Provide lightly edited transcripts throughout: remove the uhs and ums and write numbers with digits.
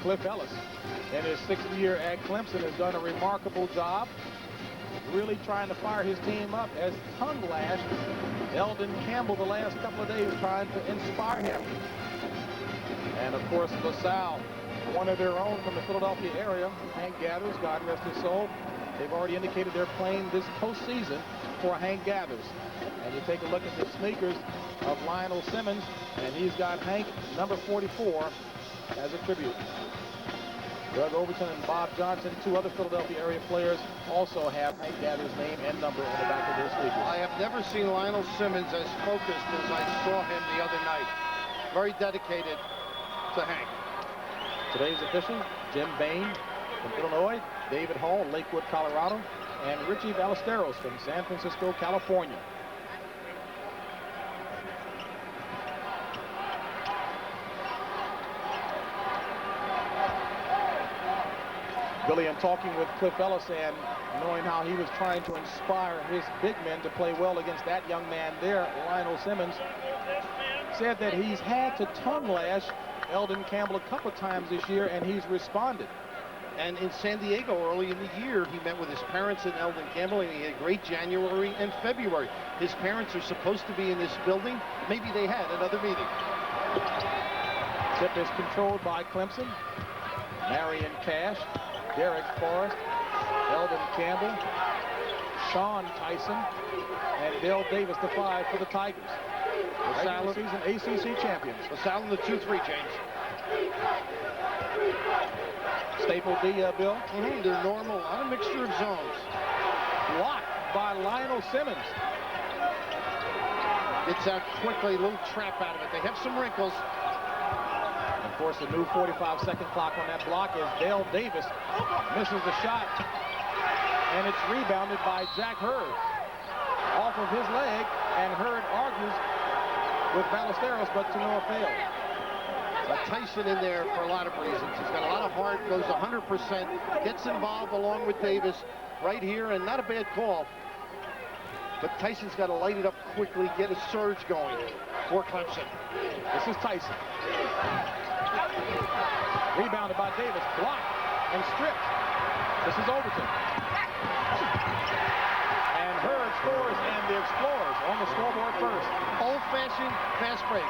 Cliff Ellis, in his 6th year at Clemson, has done a remarkable job really trying to fire his team up, as tongue lashed Elden Campbell the last couple of days, trying to inspire him. And of course, LaSalle, one of their own from the Philadelphia area, Hank Gathers, God rest his soul. They've already indicated they're playing this postseason for Hank Gathers. And you take a look at the sneakers of Lionel Simmons, and he's got Hank number 44 as a tribute. Doug Overton and Bob Johnson, 2 other Philadelphia area players, also have Hank Gathers' name and number on the back of their sneakers. I have never seen Lionel Simmons as focused as I saw him the other night. Very dedicated to Hank. Today's officials: Jim Bain from Illinois, David Hall, Lakewood, Colorado, and Richie Ballesteros from San Francisco, California. Billy, in talking with Cliff Ellis and knowing how he was trying to inspire his big men to play well against that young man there, Lionel Simmons, said that he's had to tongue lash Elden Campbell a couple of times this year, and he's responded. And in San Diego early in the year, he met with his parents and Elden Campbell, and he had a great January and February. His parents are supposed to be in this building. Maybe they had another meeting. Tip is controlled by Clemson. Marion Cash, Derek Forrest, Elden Campbell, Sean Tyson, and Dale Davis, the 5 for the Tigers. Regular season ACC champions. LaSalle in the 2-3, James. Staple D, Bill. They're normal, not a mixture of zones. Blocked by Lionel Simmons. Gets out quickly, a little trap out of it. They have some wrinkles. Of course, the new 45-second clock on that block is Dale Davis misses the shot, and it's rebounded by Jack Hurd off of his leg, and Hurd argues with Ballesteros, but to no avail. Tyson in there for a lot of reasons. He's got a lot of heart, goes 100%, gets involved along with Davis right here, and not a bad call. But Tyson's got to light it up quickly, get a surge going for Clemson. This is Tyson. Rebounded by Davis, blocked and stripped. This is Overton. And Hurd scores, and the Explorers on the scoreboard first. Old-fashioned fast break.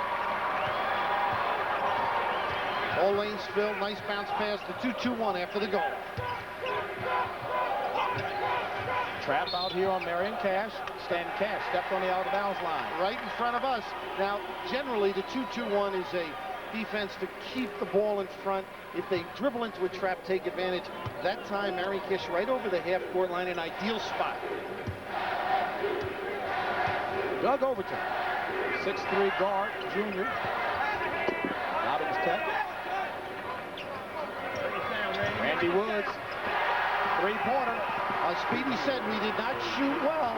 All lanes filled, nice bounce pass, the 2-2-1 after the goal. Trap out here on Marion Cash. Stan Cash stepped on the out-of-bounds line. Right in front of us. Now, generally, the 2-2-1 is a defense to keep the ball in front. If they dribble into a trap, take advantage. That time, Marion Cash right over the half-court line, an ideal spot. Doug Overton, 6'3" guard, junior. Dobbins Tech. Randy Woods, 3-pointer. Speedy said we did not shoot well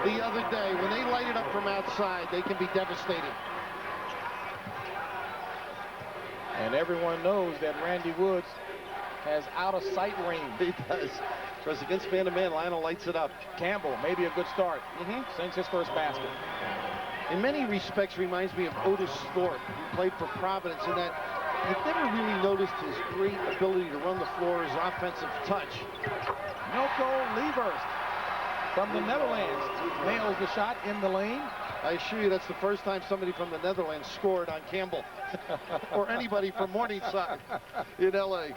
the other day. When they light it up from outside, they can be devastating. And everyone knows that Randy Woods has out-of-sight range. He does. Because against man-to-man, Lionel lights it up. Campbell, maybe a good start. Sinks his first basket. In many respects, reminds me of Otis Thorpe, who played for Providence, in that you've never really noticed his great ability to run the floor, his offensive touch. Milko Lieverst from the Netherlands nails the shot in the lane. I assure you that's the first time somebody from the Netherlands scored on Campbell or anybody from Morningside in LA.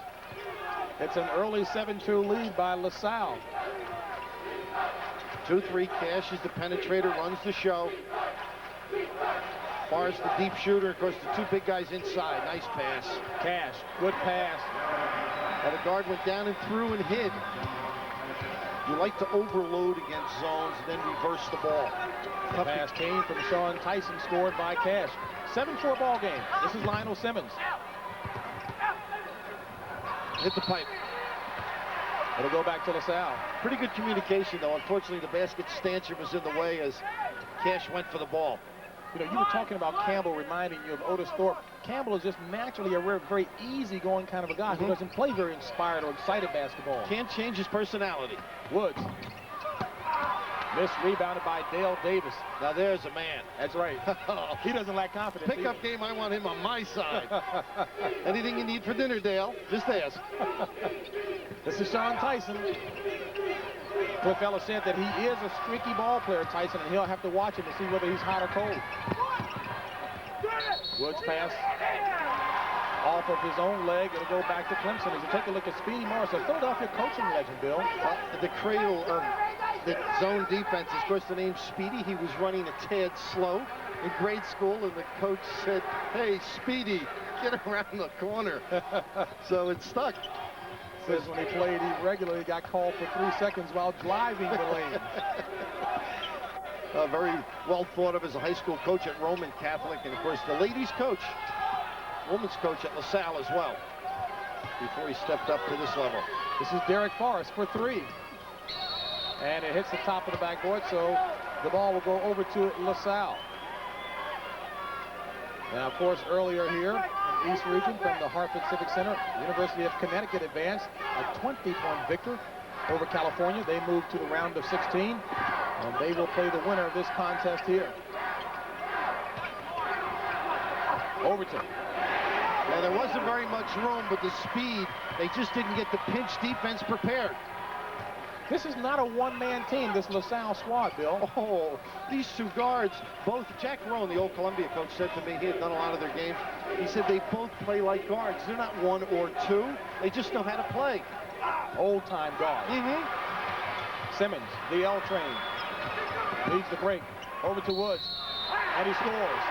It's an early 7-2 lead by LaSalle. 2-3, Cash is the penetrator, runs the show. Forrest the deep shooter, of course the 2 big guys inside. Nice pass. Cash, good pass. Well, the guard went down and through and hid. You like to overload against zones and then reverse the ball. The pass came from Sean Tyson, scored by Cash. 7-4 ball game. This is Lionel Simmons. Hit the pipe. It'll go back to LaSalle. Pretty good communication, though. Unfortunately, the basket stanchion was in the way as Cash went for the ball. You know, you were talking about Campbell reminding you of Otis Thorpe. Campbell is just naturally a very easygoing kind of a guy who doesn't play very inspired or excited basketball. Can't change his personality. Woods. Missed, rebounded by Dale Davis. Now there's a man. That's right. He doesn't lack confidence. Pickup game, I want him on my side. Anything you need for dinner, Dale, just ask. This is Sean Tyson. Cliff Ellis said that he is a streaky ball player, Tyson, and he'll have to watch him to see whether he's hot or cold. Woods pass off of his own leg. It'll go back to Clemson. As you take a look at Speedy Morris, a Philadelphia coaching legend, Bill. The cradle of the zone defense is, of course, the name Speedy. He was running a tad slow in grade school, and the coach said, "Hey, Speedy, get around the corner." So it stuck. Says when he played, he regularly got called for 3 seconds while driving the lane. Very well thought of as a high school coach at Roman Catholic, and of course the ladies coach, women's coach at LaSalle as well, before he stepped up to this level. This is Derek Forrest for 3. And it hits the top of the backboard, so the ball will go over to LaSalle. Now, of course, earlier here in East Region from the Hartford Civic Center, University of Connecticut advanced a 20-point victory over California. They moved to the round of 16, and they will play the winner of this contest here. Overton. Now, there wasn't very much room, but the speed, they just didn't get the pinch defense prepared. This is not a one-man team, this LaSalle squad, Bill. Oh, these two guards, both Jack Rowan, the old Columbia coach, said to me, he had done a lot of their games, he said they both play like guards. They're not 1 or 2. They just know how to play. Old-time guard. Simmons, the L train, leads the break. Over to Woods, and he scores.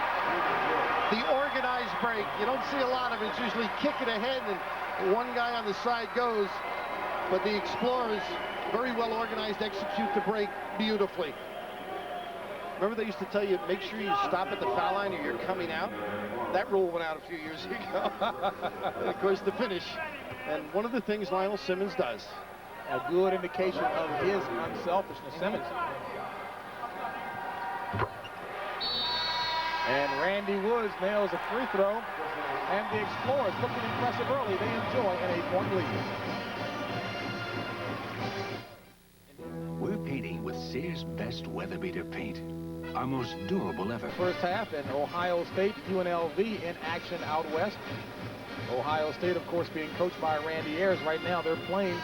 The organized break, you don't see a lot of it. It's usually kick it ahead, and one guy on the side goes. But the Explorers, very well organized, execute the break beautifully. Remember they used to tell you, make sure you stop at the foul line or you're coming out? That rule went out a few years ago. And of course, the finish. And one of the things Lionel Simmons does. A good indication of his unselfishness, Simmons. And Randy Woods nails a free throw. And the Explorers, looking impressive early, they enjoy an 8-point lead. We're painting with Sears' best weather beater paint. Our most durable ever. First half, and Ohio State, UNLV in action out west. Ohio State, of course, being coached by Randy Ayers. Right now, they're playing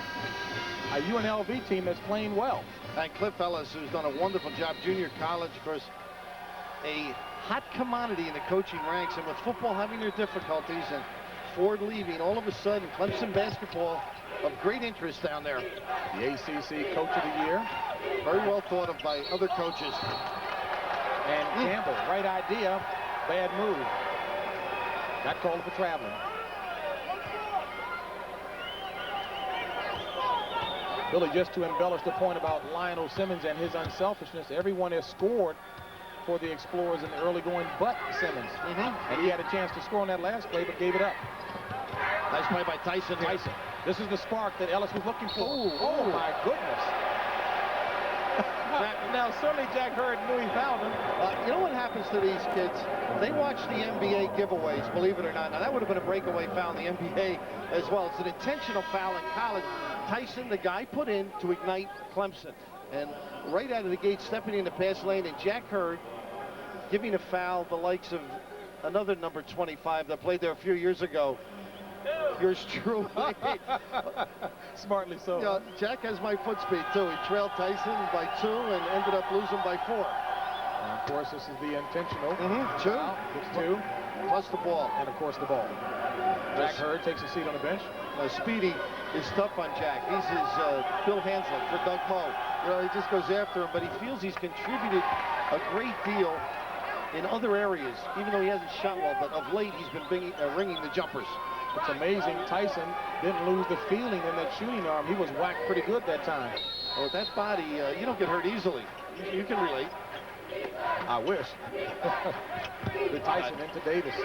a UNLV team that's playing well. And Cliff Ellis, who's done a wonderful job, junior college, of course, a hot commodity in the coaching ranks. And with football having their difficulties and Ford leaving, all of a sudden, Clemson basketball of great interest down there. The ACC Coach of the Year. Very well thought of by other coaches. And Campbell, right idea, bad move. Got called for traveling. Billy, just to embellish the point about Lionel Simmons and his unselfishness, everyone has scored for the Explorers in the early going but Simmons. And he had a chance to score on that last play, but gave it up. Nice play by Tyson. This is the spark that Ellis was looking for. Oh my goodness. Now, certainly Jack Hurd knew he fouled him. You know what happens to these kids? They watch the NBA giveaways, believe it or not. Now, that would have been a breakaway foul in the NBA as well. It's an intentional foul in college. Tyson, the guy put in to ignite Clemson. And right out of the gate, stepping in the pass lane, and Jack Hurd giving a foul the likes of another number 25 that played there a few years ago. Yours truly. Smartly so. Yeah, Jack has my foot speed, too. He trailed Tyson by 2 and ended up losing by 4. And of course, this is the intentional. 2. Gets 2. Plus the ball. And, of course, the ball. Jack Hurd takes a seat on the bench. Speedy is tough on Jack. He's his Bill Hansley for Doug Moe. You know, he just goes after him, but he feels he's contributed a great deal in other areas, even though he hasn't shot well. But of late, he's been ringing the jumpers. It's amazing Tyson didn't lose the feeling in that shooting arm. He was whacked pretty good that time. Well, with that body, you don't get hurt easily. You can relate. I wish. Good Tyson into Davis.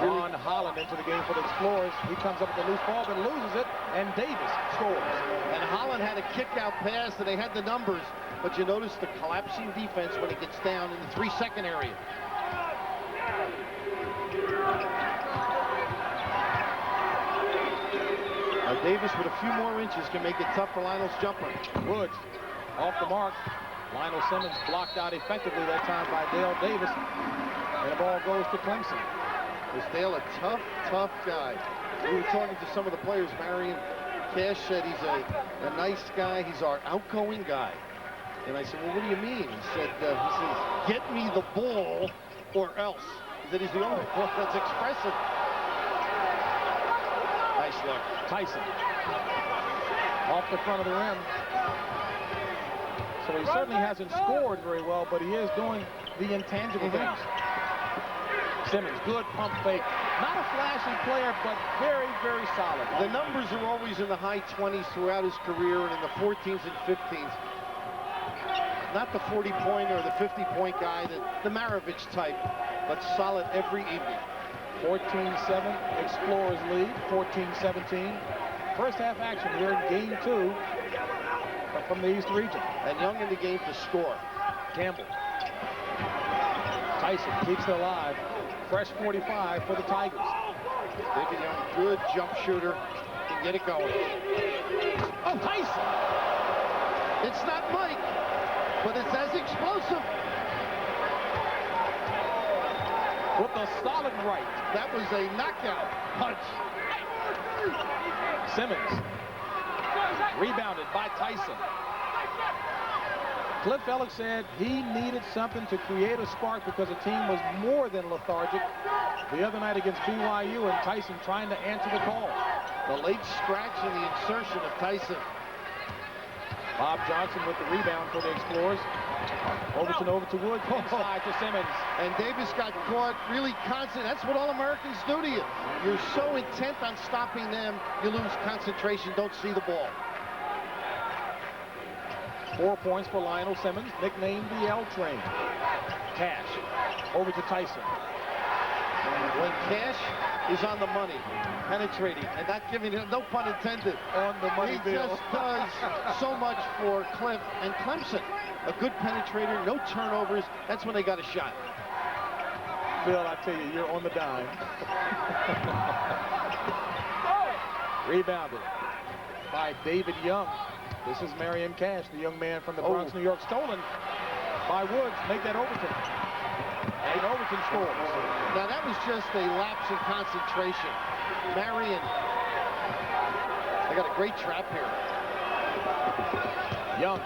Ron Holland into the game for the Explorers. He comes up with the loose ball, but loses it, and Davis scores. And Holland had a kick-out pass, and they had the numbers. But you notice the collapsing defense when it gets down in the 3-second area. Davis with a few more inches can make it tough for Lionel's jumper. Woods off the mark. Lionel Simmons blocked out effectively that time by Dale Davis. And the ball goes to Clemson. Is Dale a tough, tough guy? We were talking to some of the players. Marion Cash said he's a nice guy. He's our outgoing guy. And I said, well, what do you mean? He says, get me the ball or else. He said he's the only one that's expressive. Nice look. Tyson off the front of the rim. So he certainly hasn't scored very well, but he is doing the intangible things. Simmons, good pump fake. Not a flashy player, but very, very solid. The numbers are always in the high 20s throughout his career and in the 14s and 15s. Not the 40-point or the 50-point guy, the Maravich type, but solid every evening. 14-7, Explorers lead, 14-17. First half action here in game 2 from the East region. And Young in the game to score. Campbell. Tyson keeps it alive. Fresh 45 for the Tigers. David Young, good jump shooter. Can get it going. Oh, Tyson! It's not Mike, but it's as explosive. With a solid right. That was a knockout punch. Simmons. Rebounded by Tyson. Cliff Ellick said he needed something to create a spark because the team was more than lethargic the other night against BYU, and Tyson trying to answer the call. The late scratch and the insertion of Tyson. Bob Johnson with the rebound for the Explorers. Overton over to Wood, inside to Simmons. And Davis got caught really constant. That's what All-Americans do to you. You're so intent on stopping them, you lose concentration, don't see the ball. 4 points for Lionel Simmons, nicknamed the L Train. Cash over to Tyson. When Cash is on the money, penetrating, and not giving him, no pun intended, on the money he bill. just does so much for Cliff and Clemson. A good penetrator, no turnovers. That's when they got a shot. Bill, I tell you, you're on the dime. Rebounded by David Young. This is Marion Cash, the young man from the Bronx, New York, stolen by Woods. Make that Overton. And Overton scores. Now that was just a lapse in concentration. Marion, they got a great trap here. Young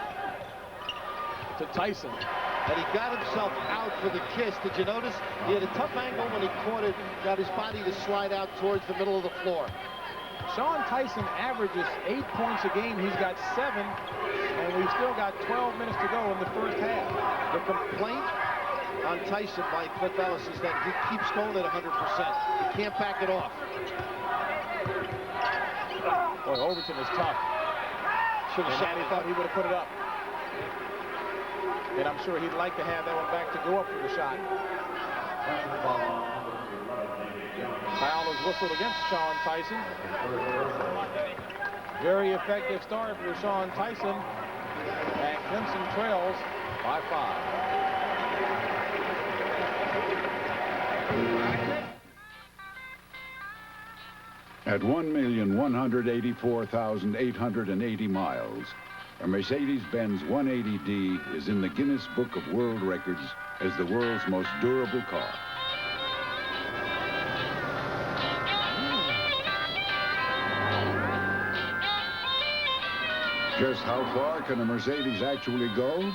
to Tyson. And he got himself out for the kiss. Did you notice? He had a tough angle when he caught it, got his body to slide out towards the middle of the floor. Sean Tyson averages 8 points a game. He's got 7, and we've still got 12 minutes to go in the first half. The complaint on Tyson by Cliff Ellis is that he keeps going at 100%. He can't back it off. Boy, Overton is tough. Should have shot. He thought he would have put it up. And I'm sure he'd like to have that one back to go up for the shot. Foul is whistled against Sean Tyson. Very effective start for Sean Tyson. And Clemson trails by 5. At 1,184,880 miles, a Mercedes-Benz 180D is in the Guinness Book of World Records as the world's most durable car. Just how far can a Mercedes actually go?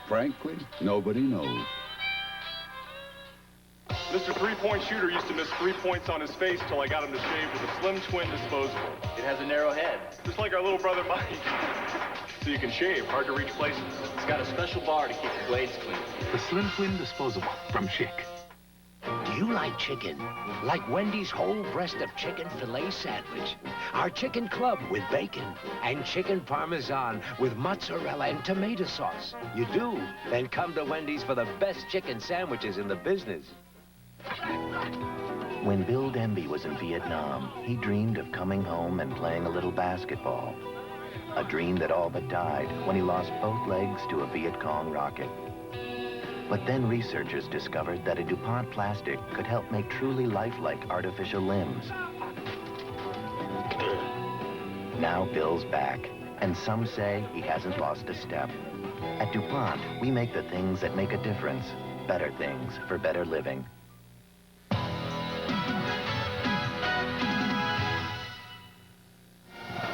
Frankly, nobody knows. Mr. Three-Point Shooter used to miss 3 points on his face till I got him to shave with a slim twin disposable. It has a narrow head. Just like our little brother Mike. So you can shave, hard to reach places. It's got a special bar to keep the blades clean. The Slim Twin Disposable from Schick. Do you like chicken? Like Wendy's whole breast of chicken filet sandwich, our chicken club with bacon, and chicken parmesan with mozzarella and tomato sauce. You do? Then come to Wendy's for the best chicken sandwiches in the business. When Bill Denby was in Vietnam, he dreamed of coming home and playing a little basketball. A dream that all but died when he lost both legs to a Viet Cong rocket. But then researchers discovered that a DuPont plastic could help make truly lifelike artificial limbs. Now Bill's back, And some say he hasn't lost a step. At DuPont, we make the things that make a difference. Better things for better living.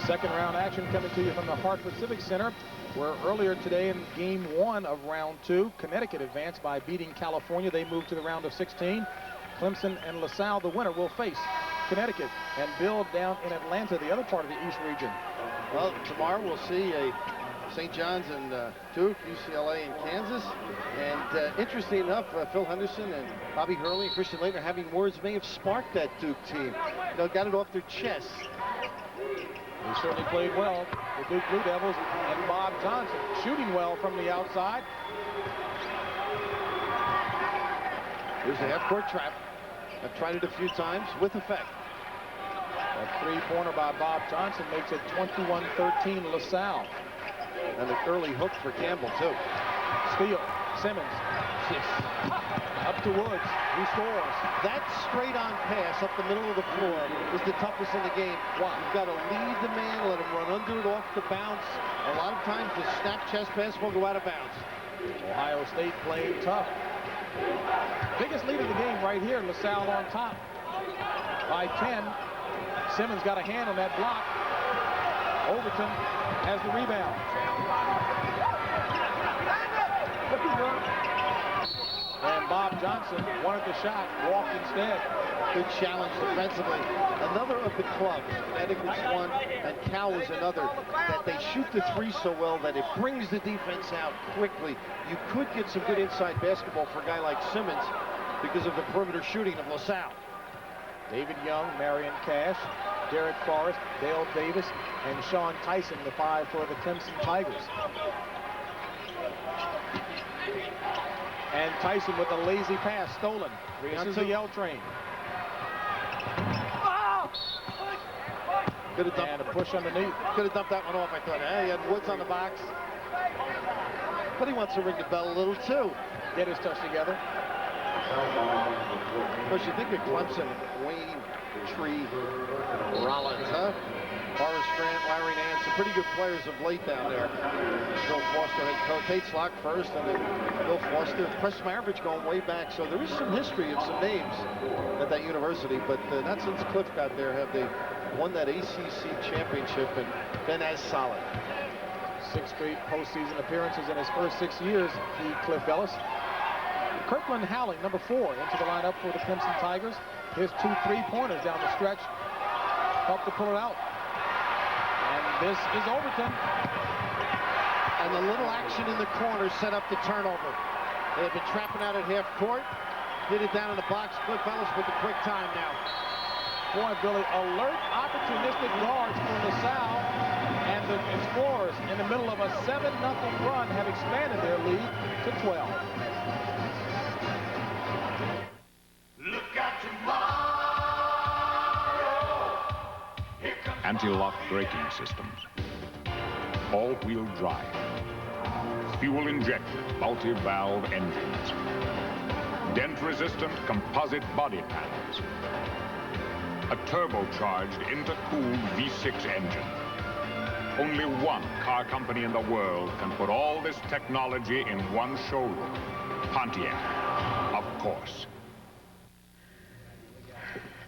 Second round action coming to you from the Hartford Civic Center, where earlier today in game 1 of round 2, Connecticut advanced by beating California. They moved to the round of 16. Clemson and LaSalle, the winner, will face Connecticut and build down in Atlanta, the other part of the East region. Well, tomorrow we'll see a St. John's and Duke, UCLA and Kansas. And interesting enough, Phil Henderson and Bobby Hurley and Christian Laettner having words may have sparked that Duke team. You know, got it off their chest. They certainly played well, the Duke Blue Devils, and Bob Johnson shooting well from the outside. Here's the half-court trap. I've tried it a few times with effect. A three-pointer by Bob Johnson makes it 21-13 LaSalle. And an early hook for Campbell, too. Steal. Simmons. Up to Woods. He scores. That straight-on pass up the middle of the floor is the toughest in the game. Wow. You've got to lead the man, let him run under it off the bounce. A lot of times the snap chest pass will go out of bounds. Ohio State playing tough. Biggest lead of the game right here. LaSalle on top by 10. Simmons got a hand on that block. Overton has the rebound. And Bob Johnson wanted the shot, walked instead. Good challenge defensively. Another of the clubs, Connecticut's one, and Cal is another, that they shoot the three so well that it brings the defense out quickly. You could get some good inside basketball for a guy like Simmons because of the perimeter shooting of LaSalle. David Young, Marion Cash, Derek Forrest, Dale Davis, and Sean Tyson, the 5 for the Clemson Tigers. And Tyson with a lazy pass, stolen. This is the L train. And a push underneath. Could have dumped that one off, I thought. Hey, he had Woods on the box. But he wants to ring the bell a little, too. Get his touch together. Of course, you think of Clemson, Wayne, Tree, Rollins, huh? Horace Grant, Larry Nance, some pretty good players of late down there. Bill Foster head coach, Tate Slock first, and then Bill Foster. Press Maravich going way back, so there is some history of some names at that university, but not since Cliff got there have they won that ACC championship and been as solid. 6 straight postseason appearances in his first 6 years, Cliff Ellis. Kirkland Howling, number 4, into the lineup for the Clemson Tigers. His 2 3-pointers down the stretch helped to pull it out. And this is Overton. And the little action in the corner set up the turnover. They have been trapping out at half court. Hit it down in the box. Cliff Ellis with the quick time now. Boy, Billy, alert, opportunistic guards for LaSalle. And the Explorers, in the middle of a 7-0 run, have expanded their lead to 12. Anti-lock braking systems, all-wheel drive, fuel-injected multi-valve engines, dent-resistant composite body panels, a turbocharged intercooled V6 engine. Only one car company in the world can put all this technology in one showroom. Pontiac, of course.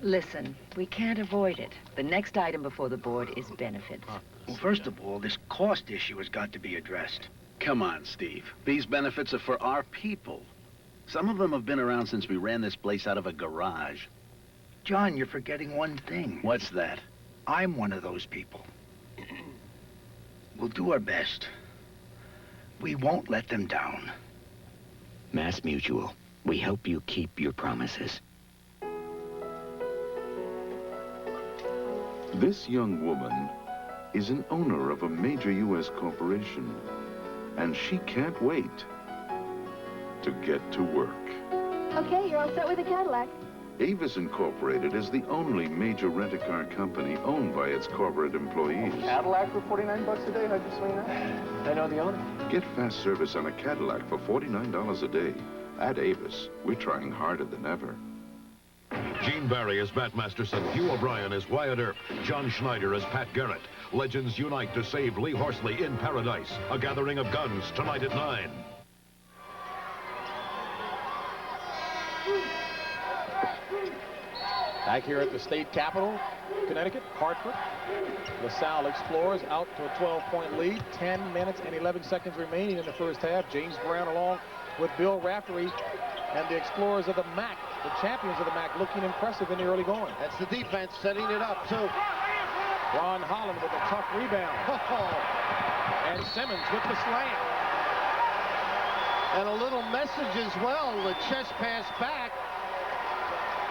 Listen, we can't avoid it. The next item before the board is benefits. Well, first of all, this cost issue has got to be addressed. Come on, Steve. These benefits are for our people. Some of them have been around since we ran this place out of a garage. John, you're forgetting one thing. What's that? I'm one of those people. We'll do our best. We won't let them down. Mass Mutual, we help you keep your promises. This young woman is an owner of a major U.S. corporation, and she can't wait to get to work. Okay, you're all set with the Cadillac. Avis Incorporated is the only major rent-a-car company owned by its corporate employees. Cadillac for $49 a day? How'd you swing that? I know the owner. Get fast service on a Cadillac for $49 a day. At Avis, we're trying harder than ever. Gene Barry as Matt Masterson, Hugh O'Brien as Wyatt Earp, John Schneider as Pat Garrett. Legends unite to save Lee Horsley in Paradise. A Gathering of Guns tonight at 9. Back here at the state capitol, Connecticut, Hartford. LaSalle explores out to a 12-point lead. 10 minutes and 11 seconds remaining in the first half. James Brown along with Bill Raftery and the explorers of the MAC, the champions of the MAC, looking impressive in the early going. That's the defense setting it up, too. Ron Holland with a tough rebound. And Simmons with the slam. And a little message as well, the chest pass back.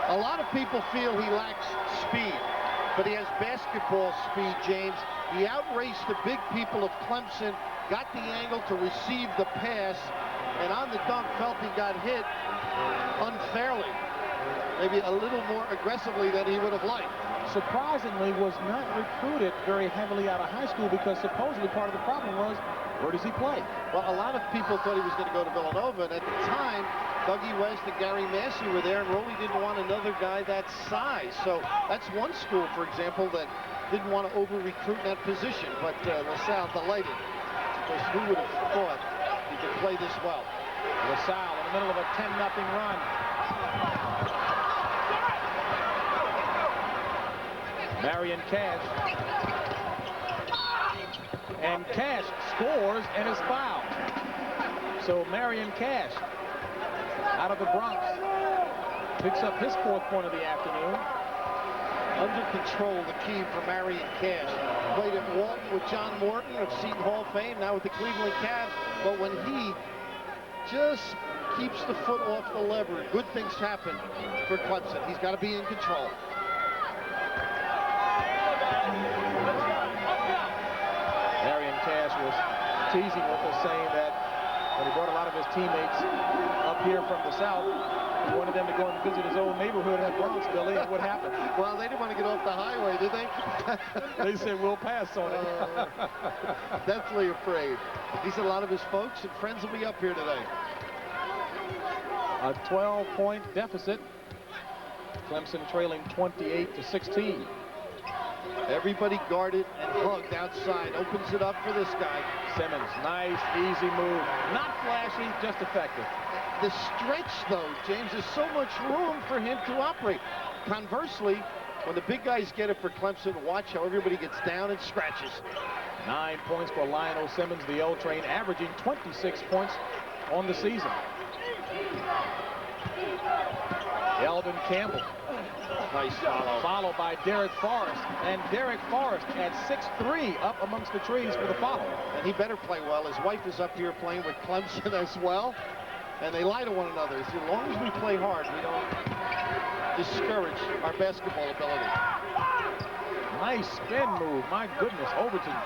A lot of people feel he lacks speed, but he has basketball speed, James. He outraced the big people of Clemson, got the angle to receive the pass, and on the dunk felt he got hit unfairly. Maybe a little more aggressively than he would have liked. Surprisingly, was not recruited very heavily out of high school because supposedly part of the problem was, where does he play? Well, a lot of people thought he was going to go to Villanova, and at the time, Dougie West and Gary Massey were there, and Rowley didn't want another guy that size. So that's one school, for example, that didn't want to over-recruit in that position. But LaSalle delighted, because who would have thought he could play this well? LaSalle in the middle of a 10-0 run. Marion Cash. And Cash scores and is fouled. So Marion Cash, out of the Bronx, picks up his 4th point of the afternoon. Under control, the key for Marion Cash. Played at Walton with John Morton of Seton Hall fame, now with the Cleveland Cavs. But when he just keeps the foot off the lever, good things happen for Clemson. He's got to be in control. Marion Cash was teasing with us, saying that when he brought a lot of his teammates up here from the South, he wanted them to go and visit his old neighborhood at Bronxville, and what happened? Well, they didn't want to get off the highway, did they? They said, we'll pass on it. Definitely afraid. He said a lot of his folks and friends will be up here today. A 12-point deficit. Clemson trailing 28-16. Everybody guarded and hugged outside. Opens it up for this guy. Simmons, nice, easy move. Not flashy, just effective. The stretch, though, James, there's so much room for him to operate. Conversely, when the big guys get it for Clemson, watch how everybody gets down and scratches. 9 points for Lionel Simmons, the L-Train, averaging 26 points on the season. Elden Campbell. Nice follow. Followed by Derek Forrest. And Derek Forrest at 6'3" up amongst the trees for the follow. And he better play well. His wife is up here playing with Clemson as well. And they lie to one another. As long as we play hard, we don't discourage our basketball ability. Nice spin move. My goodness, Overton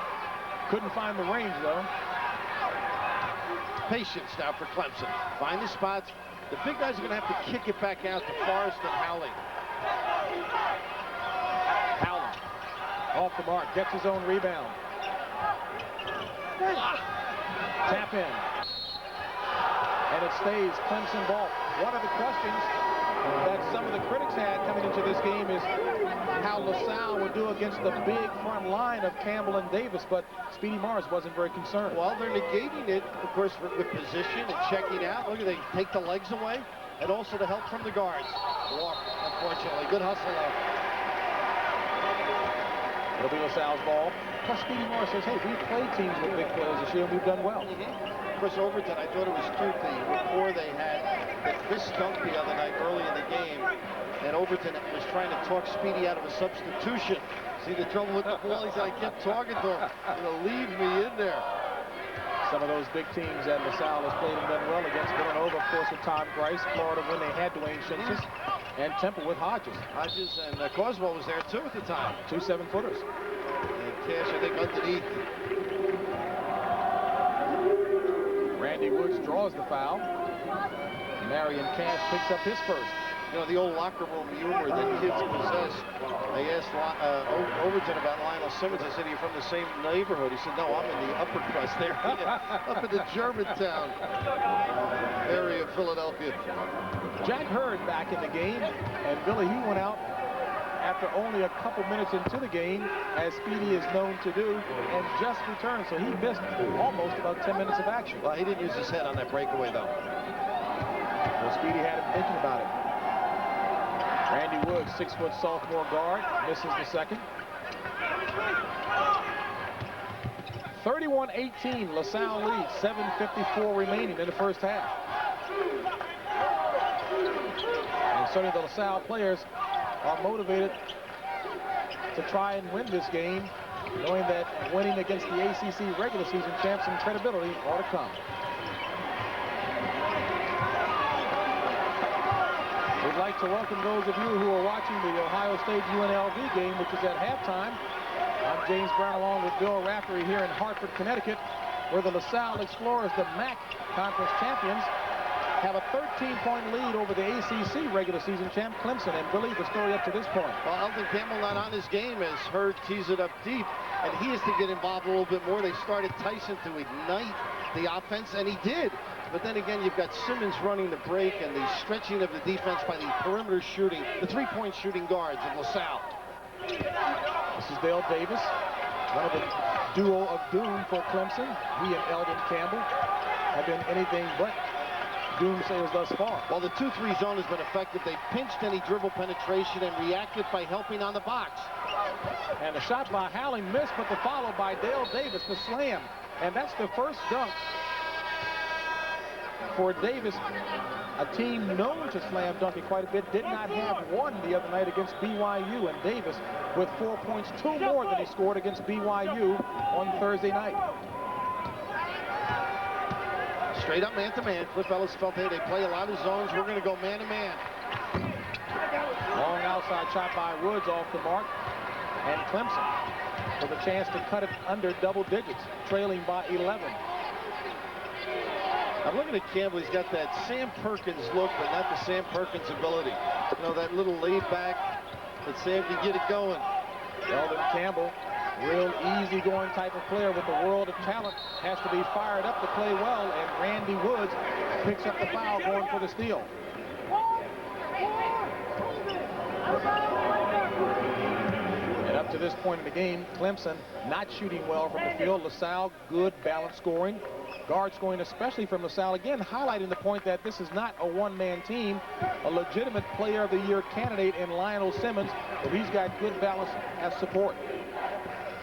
couldn't find the range, though. Patience now for Clemson. Find the spots. The big guys are going to have to kick it back out to Forrest and Howling. Howling off the mark, gets his own rebound. Tap in. And it stays Clemson ball. One of the questions that some of the critics had coming into this game is how LaSalle would do against the big front line of Campbell and Davis, but Speedy Morris wasn't very concerned. Well, they're negating it, of course, with position and checking out. Look at they take the legs away, and also the help from the guards. Walk, unfortunately. Good hustle, though. It'll be LaSalle's ball. Plus, Speedy Morris says, hey, we've played teams with big players this year, and we've done well. Of course, Overton, I thought it was cute the rapport they had. That Chris dunked the other night early in the game, and Overton was trying to talk Speedy out of a substitution. See the trouble with the ball? He said, I kept talking to him. Leave me in there. Some of those big teams that LaSalle has played and done well against. Villanova, of course, with Tom Grice. Florida, when they had Dwayne Simpson. And Temple with Hodges. Hodges and Carswell was there, too, at the time. 2 7-footers. And Cash, I think, underneath. Randy Woods draws the foul. Marion Cash picks up his first. You know, the old locker room humor that kids possess. I asked Overton about Lionel Simmons. I said, are you from the same neighborhood? He said, no, I'm in the upper crust area, up in the Germantown area of Philadelphia. Jack Hurd back in the game, and Billy, he went out after only a couple minutes into the game, as Speedy is known to do, and just returned, so he missed almost about 10 minutes of action. Well, he didn't use his head on that breakaway, though. Well, Speedy had him thinking about it. Randy Woods, 6-foot sophomore guard, misses the second. 31-18, LaSalle leads, 7:54 remaining in the first half. And certainly the LaSalle players are motivated to try and win this game, knowing that winning against the ACC regular season champs and credibility are to come. We'd like to welcome those of you who are watching the Ohio State UNLV game, which is at halftime. I'm James Brown along with Bill Raftery here in Hartford, Connecticut, where the LaSalle Explorers, the MAC Conference champions, have a 13-point lead over the ACC regular season champ Clemson. And Billy, the story up to this point. Well, Elden Campbell not on his game as Hurd tees it up deep, and he has to get involved a little bit more. They started Tyson to ignite the offense, and he did. But then again, you've got Simmons running the break and the stretching of the defense by the perimeter shooting, the three-point shooting guards of LaSalle. This is Dale Davis, one of the duo of doom for Clemson. He and Elden Campbell have been anything but doomsayers thus far. Well, the 2-3 zone has been effective. They pinched any dribble penetration and reacted by helping on the box. And the shot by Howling missed, but the follow by Dale Davis, the slam. And that's the first dunk for Davis, a team known to slam dunk it quite a bit, did not have one the other night against BYU, and Davis with 4 points, 2 more than he scored against BYU on Thursday night. Straight up man-to-man. Cliff Ellis felt, hey, they play a lot of zones. We're going to go man-to-man. Long outside shot by Woods off the mark, and Clemson with a chance to cut it under double digits, trailing by 11. I'm looking at Campbell. He's got that Sam Perkins look, but not the Sam Perkins ability. You know, that little laid back that Sam can get it going. Elden Campbell, real easy-going type of player with a world of talent, has to be fired up to play well, and Randy Woods picks up the foul going for the steal. And up to this point in the game, Clemson not shooting well from the field. LaSalle, good balanced scoring. Guard scoring, especially from LaSalle, again highlighting the point that this is not a one-man team. A legitimate player of the year candidate in Lionel Simmons, but he's got good balance as support.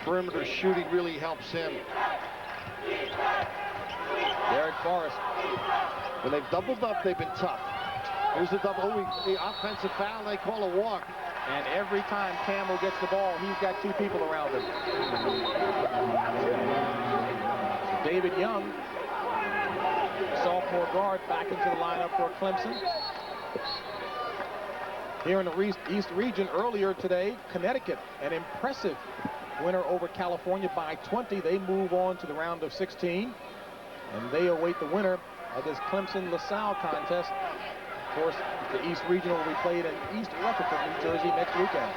Perimeter shooting really helps him. Derek Forrest. When they've doubled up, they've been tough. Here's the double. Oh, the offensive foul, they call a walk. And every time Campbell gets the ball, he's got 2 people around him. David Young, sophomore guard, back into the lineup for Clemson. Here in the East region earlier today, Connecticut, an impressive winner over California by 20. They move on to the round of 16, and they await the winner of this Clemson-LaSalle contest. Of course, the East Regional will be played in East Rutherford, New Jersey next weekend.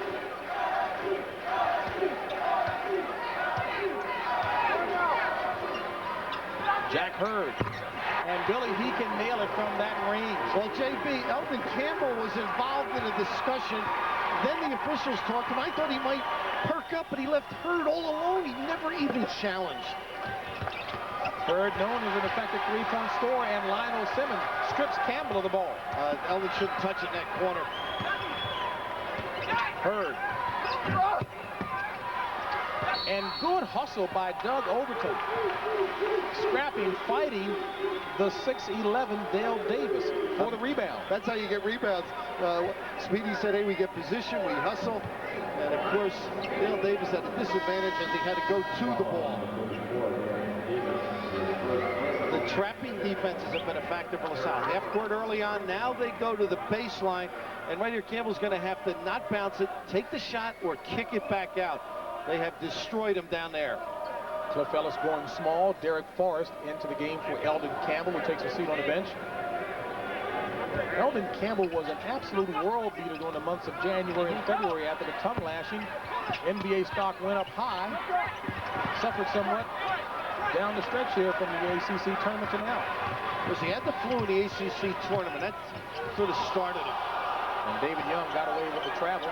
Jack Hurd. And Billy, he can nail it from that range. Well, JB, Elden Campbell was involved in a discussion. Then the officials talked to him. I thought he might perk up, but he left Hurd all alone. He never even challenged. Hurd known as an effective 3-point scorer, and Lionel Simmons strips Campbell of the ball. Elden shouldn't touch it in that corner. Hurd. And good hustle by Doug Overton. Scrapping, fighting the 6'11" Dale Davis for the rebound. That's how you get rebounds. Speedy said, hey, we get position, we hustle. And of course, Dale Davis had a disadvantage as he had to go to the ball. The trapping defenses have been a factor for LaSalle. Half court early on, now they go to the baseline. And right here, Campbell's going to have to not bounce it, take the shot, or kick it back out. They have destroyed him down there. Cliff Ellis going small. Derek Forrest into the game for Elden Campbell, who takes a seat on the bench. Elden Campbell was an absolute world beater during the months of January and February after the tongue lashing. NBA stock went up high, suffered somewhat down the stretch here from the ACC tournament to now. Because he had the flu in the ACC tournament. That sort of started him. And David Young got away with the travel.